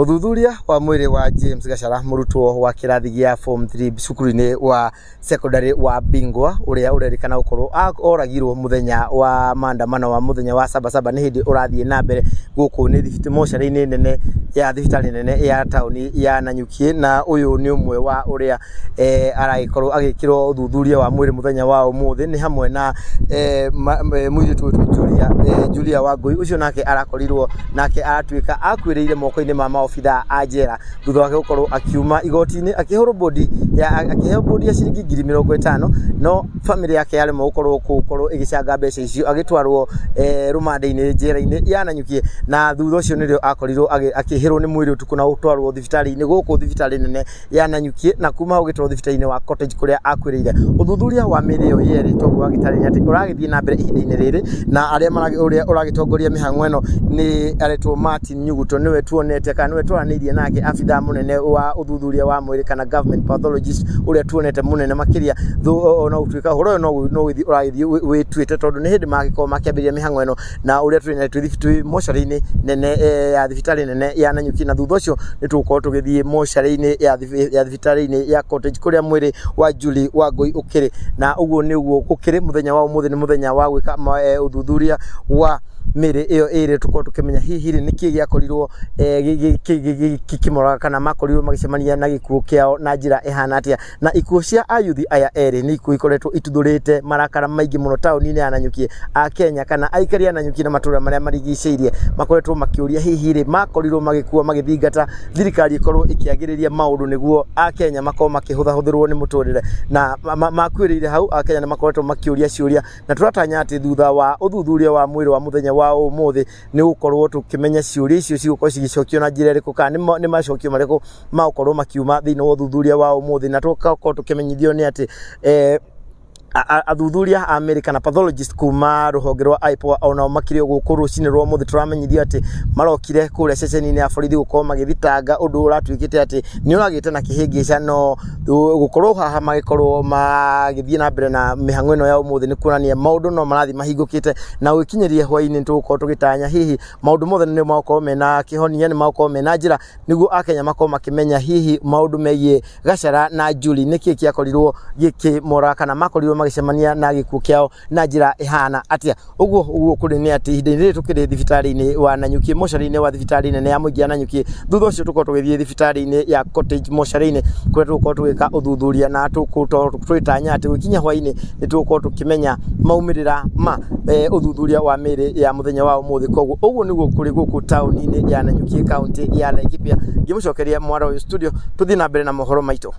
Uthuthuria wa mwiri wa James Gachara murutwo wa kirathi gia form 3 cukuru-ini wa secondary wa Bingwa uria urerikana gukorwo oragirwo muthenya wa maandamano wa muthenya wa Sabasaba ni hindi urathie na mbere guku ni thibiti mocarĩ-inĩ nene ya thibitari nene ya tauni ya Nanyuki, na uyu ni umwe wa uria aragikorwo agikirwo uthuthuria wa mwiri muthenya wa umuthi ni hamwe na muiritu wetu Julia Wangui ucio nake arakorirwo nake aratuika akwiriire moko-ini ma maofitha a njera thutha wake gukorwo akiuma igoti-ini akihoro bodi ya ciringi 50,000 no family yake yale gukorwo igicanga mbeca icio agitwarwo rumande-ini njera-ini ya Nanyuki, na thutha ucio nirio akorirwo akihirwo ni mwiri utuku na gutwarwo thibitari-ini guku thibitari nene ya Nanyuki, na kuma hau gitwarwo thibitari-ini wa Cottage kuria akwiriire. Uthuthuria wa mĩĩrĩ iyo yeri toguo agitarĩria ati uragithie na mbere ihinda-ini riri, na aria uragitongoria mihango eno ni aretwo Martin Nyuguto niwe tuonete kana niwe twaranirie nake afitha munene wa uthuthuria wa mwiri kana government pathologist uria tuonete munene makiria no utuika horo no withi uragithie witwite tondu ni hindi magiko makiambiria mihango eno na uria twina twithibitwi mocarĩ-ini nene ya thibitari nene ya Nanyuki, na thutha ucio ni tugukorwo tugithie mocarĩ-ini ya thibitari-ini ya Cottage kuria mwiri wa Julie Wangui ukiri, na uguo niguo gukiri muthenya wa umuthi ni muthenya wa gwika uthuthuria wa mĩĩrĩ iyo ĩrĩ tukorwo tukimenya hihi niki giakorirwo kikimoraga kana makorirwo magicemania na gikuo kiao na njira ihana atia, na ikuo cia ayuthi aya eri ni ikuo ikoretwo ituthurite marakara maingi muno tauni-ini ya Nanyuki a Kenya kana aikari ya Nanyuki na matura maria marigicĩirie makoretwo makiuria hihi makorirwo magikuo magithingata thirikari ikorwo ikiagiriria maundu niguo a Kenya makorwo makihuthahuthirwo ni muturire, na makwiriire hau a Kenya makoretwo makiuria ciuria, na turatanya ati thutha wa uthuthuria wa mwiri wa muthenya wa umuthi ni gukorwo tukimenya ciuria icio cigukorwo cigicokio na njira iriku kana ni macokio mariku magukorwo makiuma thiini wa uthuthuria wa umuthi, na tugakorwo tukimenyithio ni ati athuthuria a America na pathologist kuma ruhonge rwa IPOA ona makire guku rucini rwa muthi turamenyithio ati marokire kuria ceceni-ini ya borithi gukorwo magithitanga undu uratwikite ati ni uragite na kihingica no gukorwo haha magikorwo magithie na mbere na mihango eno ya umuthi ni kuonania maundu no marathi mahingukite, na gwikinyeria hwaini tugukorwo tugitanya hihi maundu mothe ni magukorwo mena kihonia ni magukorwo mena njira niguo akenya makorwo makimenya hihi maundu megie Gachara na Julie niki kiakorirwo gikimora kana makorirwo magicemania na gikuo kiao na njira ihana atia. Uguo kuri ni ati ihinda riri tukiri thibitari-ini wa Nanyuki mocarĩ-ini wa thibitari nene ya muingi ya Nanyuki, thutha ucio tukorwo tugithie thibitari-ini ya Cottage mocarĩ-ini kuria tukorwo tugika uthuthuria na twitanya ati gwikinya hwaini ni tukorwo tukimenya maumirira ma uthuthuria wa mĩĩrĩ ya muthenya wa umuthi. Koguo uguo niguo kuri guku tauni-ini ya Nanyuki county ya Laikipia. Ngimucokeria mwara uyu studio tuthie na mbere na mohoro maitu.